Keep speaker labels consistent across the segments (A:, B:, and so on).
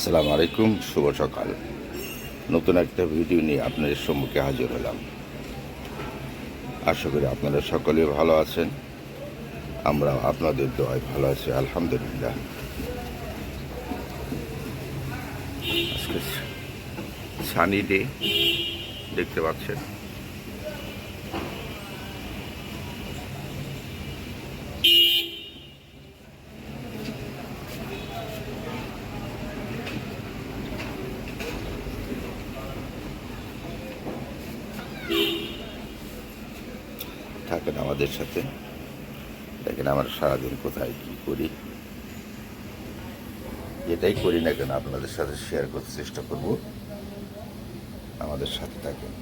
A: আসসালামু আলাইকুম, শুভ সকাল। নতুন একটা ভিডিও নিয়ে আপনাদের সম্মুখে হাজির হলাম। আশা করি আপনারা সকলে ভালো আছেন। আমরা আপনাদের দোয়ায় ভালো আছি, আলহামদুলিল্লাহ। আজকে সানি ডে, দেখতে পাচ্ছেন। থাকেন আমাদের সাথে, দেখেন আমরা সারাদিন কোথায় কী করি। যেটাই করি না কেন আপনাদের সাথে শেয়ার করতে চেষ্টা করব। আমাদের সাথে থাকেন।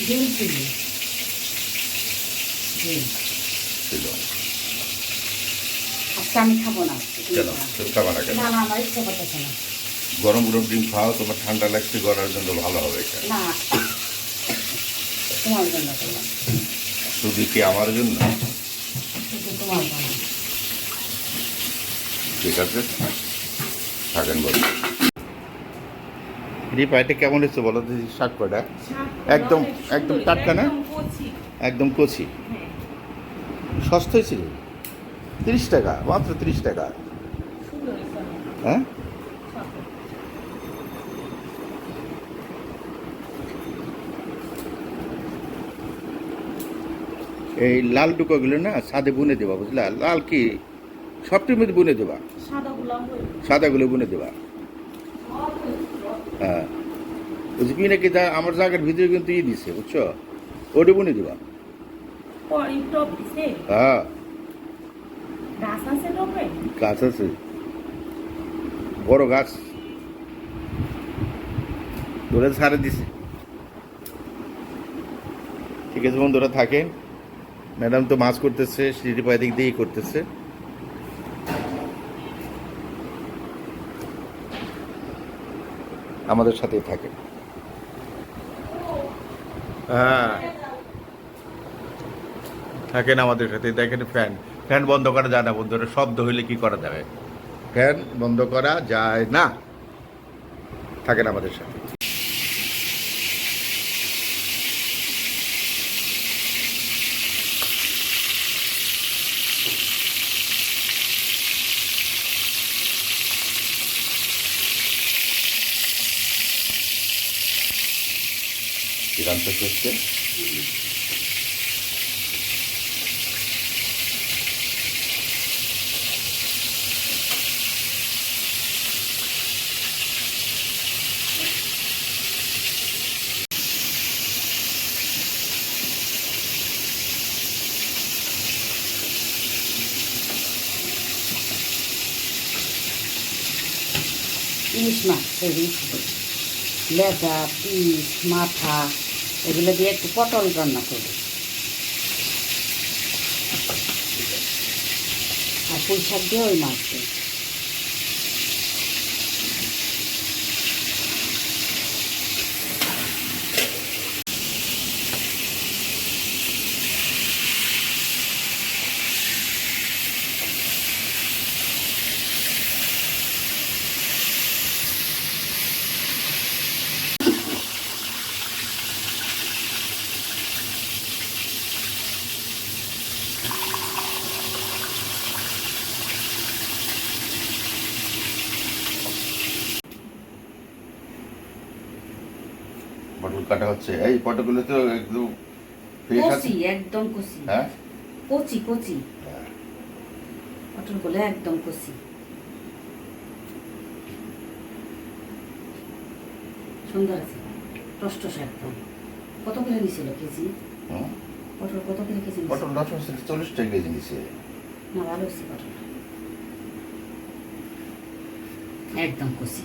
B: ডিম চিলি ডিম
A: ছিল
B: আজকে আমি খাবো না।
A: কেন তুমি খাবা না কেন?
B: না না, আমার ইচ্ছা করতেছে না।
A: গরম গরম ডিম খাও, তোমার ঠান্ডা লাগছে, গলার জন্য ভালো হবে এটা।
B: না, তোমার জন্য করলাম,
A: শুধু কি আমার জন্য?
B: শুধু তোমার জন্য।
A: ঠিক আছে, থাকেন বলো। রিপা, এটা কেমন হচ্ছে বলো তো? শাক কটা একদম একদম টাটকা না? একদম কচি। সস্তা হয়েছিল 30 টাকা, মাত্র 30 টাকা। হ্যাঁ, এই লাল ডুকাগুলো না সাদে বুনে দেবা, বুঝলা? লাল কি সবটির মধ্যে বুনে দেবা, সাদাগুলো বুনে দেবা। হ্যাঁ, বুঝছি কি নাকি আমার জায়গার ভিতরে কিন্তু দিছে, বুঝছো? ওটা বুনে দেবা। হ্যাঁ, গাছ আছে, বড় গাছ ধরে ছাড়ে দিছে। ঠিক আছে বন্ধুরা, থাকেন। ম্যাডাম তো মাছ করতেছে, সিঁড়ি পায়ে দিক দিয়েই করতেছে। আমাদের সাথেই থাকেন। হ্যাঁ, থাকেন আমাদের সাথে। দেখেন, ফ্যান ফ্যান বন্ধ করা যায় না বন্ধুরা। শব্দ হইলে কি করা যাবে? ফ্যান বন্ধ করা যায় না। থাকেন আমাদের সাথে। রান্না করছে
B: ইলিশ মাছ, লেজা, পিস, মাথা এগুলো দিয়ে একটু পটল রান্না করবো, আর পুঁই শাক দিয়ে ওই মাছ দিয়ে।
A: পটল কাটা হচ্ছে। এই পটলগুলো তো একদম ফ্রেশ আছে।
B: কচি, একদম কচি।
A: হ্যাঁ,
B: কচি কচি
A: হ্যাঁ।
B: পটলগুলো একদম কচি, সুন্দর আছে, টসটস একদম। কত করে নিছিল কেজি?
A: হুম?
B: পটল কত করে কেজি নিচ্ছে?
A: পটল 40 টাকা কেজি নিচ্ছে।
B: না ভালো হচ্ছে পটল একদম কষি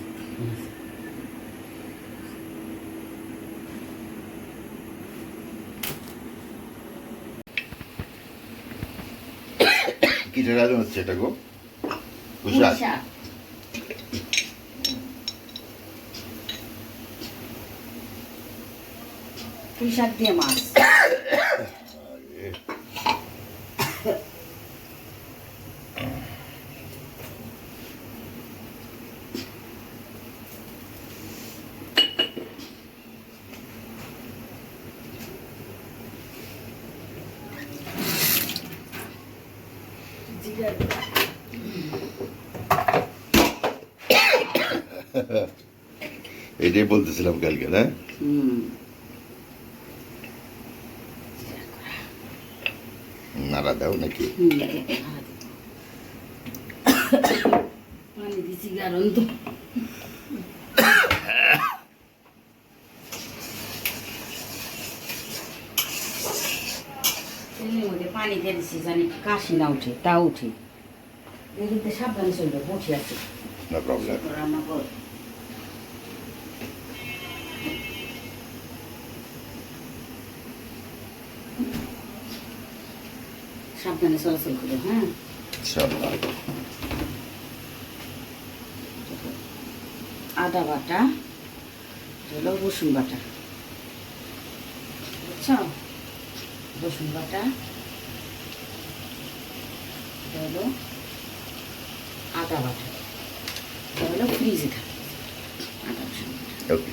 A: কিসের আয়োজন হচ্ছে এটা গো? বুঝাস?
B: পুঁই শাক দিয়ে মাছ জিরার গুঁড়া।
A: এটাই বলতেছিলাম কালকে, না? নাড়া দাও নাকি?
B: পানি দিছি কারণ তো তেলের মধ্যে পানি দিয়ে দিছি জানি কাশি না উঠে তা উঠে এদিকে সাবধানে চলবে বসে আছে
A: নো প্রবলেম।
B: রান্না কর সাবধানে চলাচল করে হ্যাঁ
A: ইনশাআল্লাহ।
B: আদা বাটা হলো রসুন বাটা বুঝছো রসুন বাটা হলো আদা বাটা হলো ফ্রিজে থাকে আদা রসুন বাটা
A: ওকে।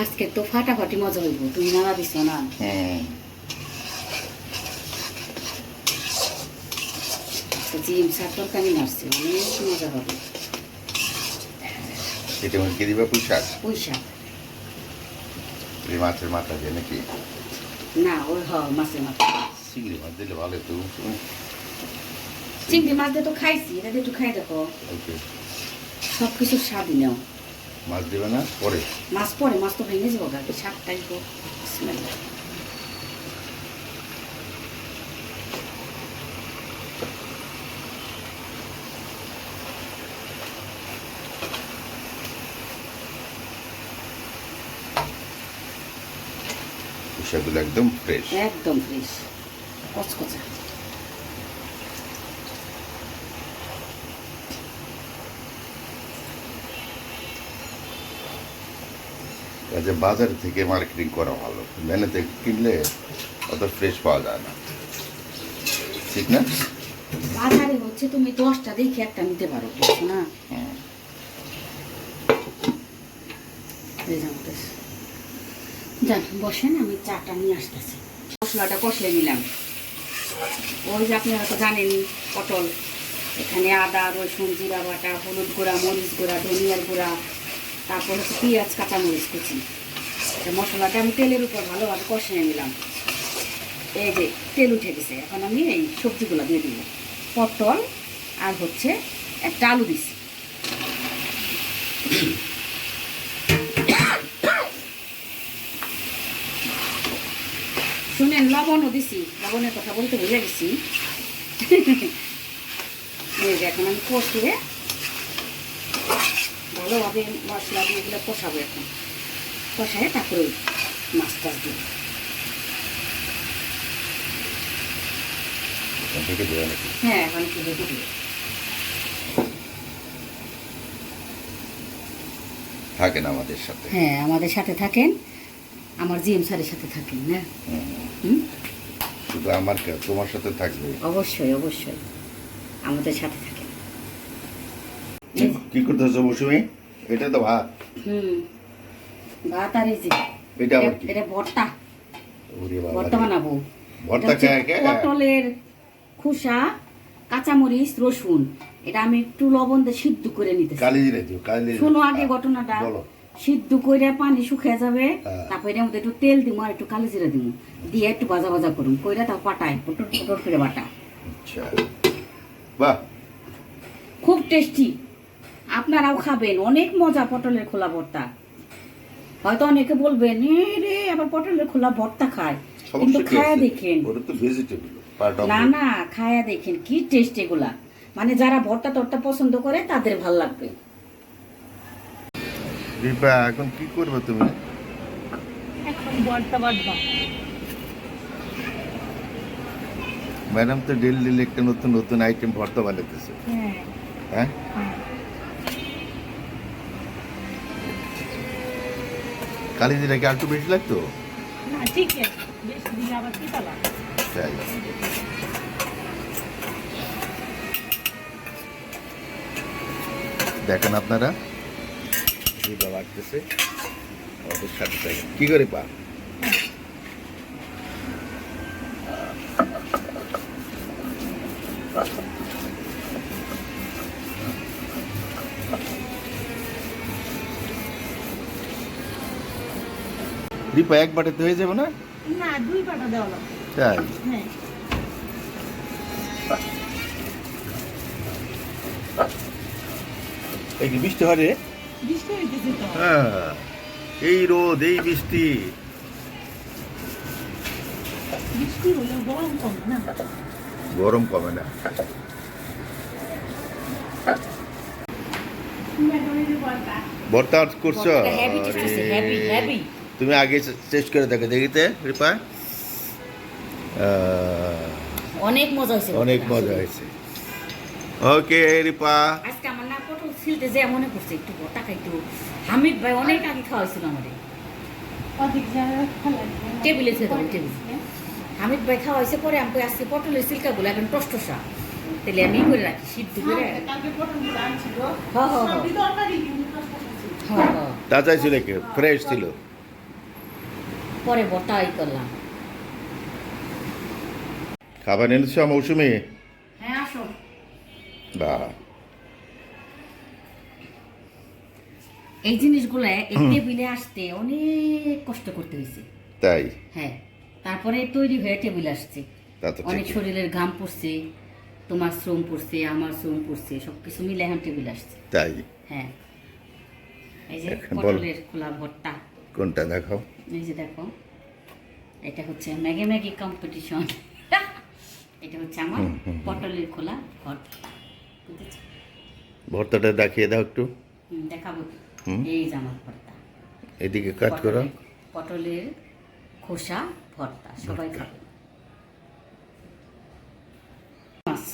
B: আজকে তো ফাটাফাটি মজা হইব তুমি নাড়া দিছ না জিম শাক তরকারি নাড়ছে অনেক মজা হবে
A: এটা কি দিবা? পুঁই শাক?
B: পুঁই শাক
A: এই মাছের মাথা দিয়ে নাকি?
B: না ওই মাছের মাথা
A: চিংড়ি মাছ দিলে ভালো তো।
B: চিংড়ি মাছ দিয়ে তো খাইছি এটা দিয়ে একটু খাই দেখো
A: ওকে।
B: সব কিছুর স্বাদই নাও
A: মাছ দিবে না পরে?
B: মাছ পরে মাছ তো ভেঙে যাবো গাড়ি শাকটাই তো স্মেল
A: পুঁই শাকগুলো একদম ফ্রেশ।
B: একদম ফ্রেশ কচকচা
A: কাজে বাজার থেকে মার্কেটিং করা ভালো, মেনেতে কিনলে অত ফ্রেশ পাওয়া যায় না, ঠিক না?
B: বাজারে হচ্ছে তুমি 10টা দেখে একটা নিতে পারো বুঝছো না যান বসেন আমি চাটা নিয়ে আসতেছি মশলাটা কষিয়ে নিলাম ওই যে আপনি হয়তো জানেনই পটল এখানে আদা রসুন জিরা বাটা হলুদ গুঁড়া মরিচ গুঁড়া ধনিয়ার গুঁড়া তারপর হচ্ছে পেঁয়াজ কাঁচামরিচ কুচি মশলাটা আমি তেলের উপর ভালোভাবে কষিয়ে নিলাম এই যে তেল উঠে গেছে এখন আমি এই সবজিগুলো দিয়ে দিলাম পটল আর হচ্ছে একটা আলু দিছি শুনেন লবণও দিছি লবণের কথা বলতে ভুলে গেছি এই যে এখন আমি কষিয়ে ভালোভাবে মশলা দিয়ে এগুলো কষাবো এখন কষায় তারপরে মাছ টাছ দিই হ্যাঁ এখন কি রেখে দিই
A: থাকেন আমাদের সাথে।
B: হ্যাঁ আমাদের সাথে থাকেন আমার জিএম স্যারের সাথে থাকেন না
A: শুধু আমার তোমার সাথে থাকবে
B: অবশ্যই অবশ্যই আমাদের সাথে থাকেন
A: কি করতেছো মৌসুমি? এটা তো ভাত।
B: ভাত আর এই যে
A: এটা আবার কি?
B: এটা ভর্তা
A: ওরে বাবা
B: ভর্তা
A: রে।
B: বানাবো
A: ভর্তা খায় কে?
B: পটলের খোসা কাঁচামরিচ রসুন এটা আমি একটু লবণ দিয়ে সিদ্ধ করে নিতেছি
A: কালি দিলে দিও, কালি দিলে।
B: শোনো আগে ঘটনাটা
A: বলো।
B: সিদ্ধ করে পানি শুকিয়ে যাবে,
A: হ্যাঁ।
B: তারপরে এর মধ্যে একটু তেল দিব আর একটু কালো জিরা দিব, দিয়ে একটু ভাজা ভাজা করুন, কইরা তারপর পাটায় পটর পটর করে বাটা।
A: আচ্ছা, বাহ,
B: খুব টেস্টি, আপনারাও খাবেন, অনেক মজা পটলের খোলা ভর্তা। হয়তো অনেকে বলবেন এ রে আবার পটলের খোলা ভর্তা খায়, কিন্তু
A: সমস্যা কি
B: খায়া
A: আছে?
B: দেখেন,
A: ওটা তো ভেজিটেবল পার্ট অফ।
B: না না খায়া দেখেন কি টেস্ট এগুলা, মানে যারা ভর্তা টর্তা পছন্দ করে তাদের ভাল লাগবে।
A: রিপা এখন কি করবে তুমি?
B: এখন ভর্তা বাটবা।
A: ম্যাডাম তো ডেলি একটা নতুন নতুন আইটেম ভর্তা বানাতেছে। হ্যাঁ, কালি জিরা কি একটু বেশি লাগতো?
B: না ঠিক আছে, বেশ দিলে আবার কি পালা।
A: তাই, দেখেন আপনারা রিপা বাড়তেছে আমাদের সাথে থাকেন। কি করে পা? রিপা এক বাটিতে হয়ে যাবে না?
B: না 2 বাটা দেওয়া লাগবে।
A: তাই,
B: হ্যাঁ
A: এই কি বৃষ্টি হয় রে?
B: বৃষ্টি হইতেছে তো।
A: হ্যাঁ, এই রোদ এই বৃষ্টি।
B: বৃষ্টি হলেও গরম কম না।
A: গরম কমে না। ভর্তা করছো?
B: হেভি টেস্ট আছে, হেভি
A: আরে,
B: হেভি।
A: তুমি আগে টেস্ট করে দেখো, দেখিতে রিপা।
B: অনেক মজা হয়েছে,
A: অনেক মজা হয়েছে। ওকে রিপা,
B: আজকে আমার না পটল ছিলতে যে মনে করছে একটু টাকা একটু হামিদ ভাই অনেক আগে খাওয়াইছিল আমাদের, টেবিলে ছিল টেবিল, হামিদ ভাই খাওয়াইছে, পরে আমি কই আজকে পটলের সিল্কাগুলো এখন টসটসা, তাহলে আমি ই করে রাখি সিদ্ধ করে। হ হ হ হ হ।
A: তাজা ছিল কি ফ্রেশ ছিল?
B: পরে ভর্তা ই করলাম।
A: খাবার এনেছো মৌসুমি?
B: হ্যাঁ আসো।
A: বা,
B: এই জিনিসগুলো এই টেবিলে আসতে অনেক কষ্ট করতে হয়েছে।
A: তাই,
B: হ্যাঁ, তারপরে তৈরি হয়ে টেবিল আসছে।
A: তা তো
B: অনেক
A: ঠিক।
B: শরীরের ঘাম পড়ছে, তোমার শ্রম পড়ছে, আমার শ্রম পড়ছে, সবকিছু মিলে এখন টেবিল আসছে।
A: তাই,
B: হ্যাঁ, এই যে
A: এখন বল।
B: পটলের খোলা ভর্তা,
A: কোনটা দেখাও?
B: এই যে দেখো, এটা হচ্ছে ম্যাগি ম্যাগি কম্পিটিশন। এটা হচ্ছে আমার পটলের খোলা ভর্তা, বুঝেছো?
A: ভর্তাটা দেখিয়ে দাও একটু।
B: দেখাবো।
A: হুম।
B: এই যে আমার ভর্তা,
A: এদিকে কাট করো।
B: পটলের খোসা ভর্তা, সবাই খাবে। মাছ,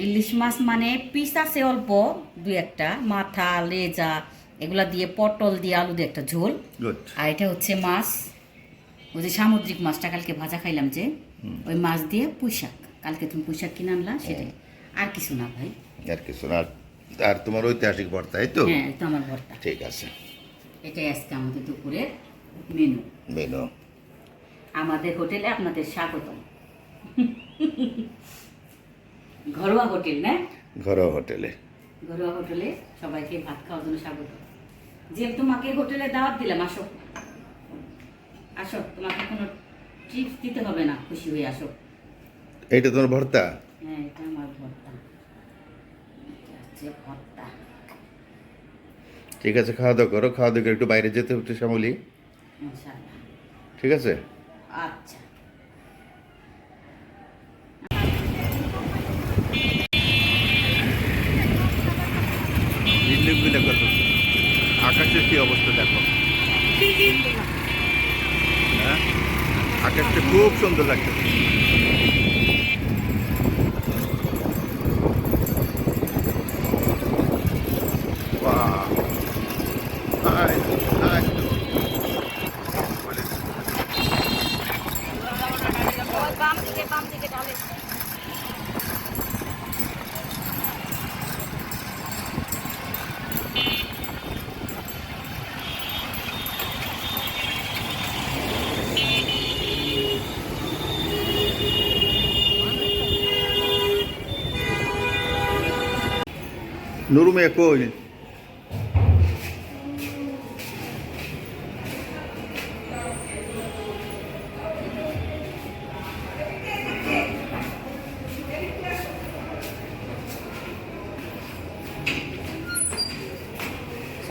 B: ইলিশ মাছ মানে পিস আছে অল্প, 2-1টা, মাথা লেজা এগুলা দিয়ে পটল দিয়ে আলু দিয়ে একটা ঝোল।
A: গুড।
B: আর এটা হচ্ছে মাছ, ওই যে সামুদ্রিক মাছটা কালকে ভাজা খাইলাম যে, ওই মাছ দিয়ে পুঁইশাক, কালকে তুমি পুঁইশাক কিনে আনলা সেটাই, আর কিছু না ভাই।
A: আর কিছু না? আর তোমার ঐতিহাসিক ভর্তা, এই তো?
B: হ্যাঁ, এটা আমার ভর্তা।
A: ঠিক আছে,
B: এটাই আজকে আমাদের দুপুরের মেনু।
A: মেনু।
B: আমাদের হোটেলে আপনাদের স্বাগতম। ঘরোয়া হোটেল না?
A: ঘরোয়া হোটেলে।
B: ঘরোয়া হোটেলে সবাইকে ভাত খাওয়ার জন্য স্বাগত। যে তোমাকে হোটেলে দাওয়াত দিলাম, আসো আসো, তোমাকে কোনো টিপস দিতে হবে না, খুশি হয়ে আসো।
A: এইটা তোমার ভর্তা?
B: হ্যাঁ, এটা আমার ভর্তা, এটা হচ্ছে ভর্তা।
A: ঠিক আছে, খাওয়া দাওয়া করো, খাওয়া দাওয়া করে একটু বাইরে যেতে হচ্ছে শ্যামলি,
B: ইনশাআল্লাহ।
A: ঠিক আছে?
B: আচ্ছা।
A: বিল্ডিংগুলো কত, আকাশের কি অবস্থা দেখো। হ্যাঁ, আকাশটা খুব সুন্দর লাগছে। Wow. Nice, nice.
B: বাম দিকে ঢালে।
A: নুরু মেয়ে কই?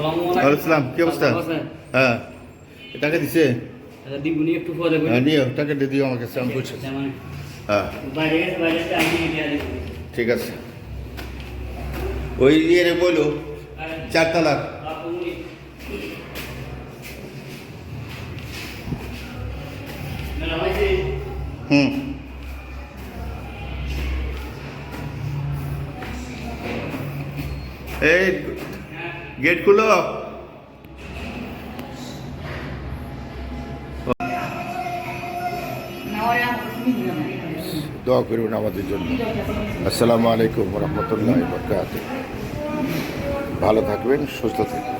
A: ওয়ালাইকুম আসসালাম, কি অবস্থা? হ্যাঁ, টাকা দিছে?
C: দিবনি একটু পরে
A: হ্যাঁ, নিও, টাকা দিয়ে দিও আমাকে, আমি বুঝছি। হ্যাঁ, ঠিক আছে। ওই ইয়ে রে বলো, 4 তালা। হুম, এই গেট খুলো। দোয়া করবেন আমাদের জন্য। আসসালামু আলাইকুম রহমতুল্লাহ বরকাত। ভালো থাকবেন, সুস্থ থাকবেন।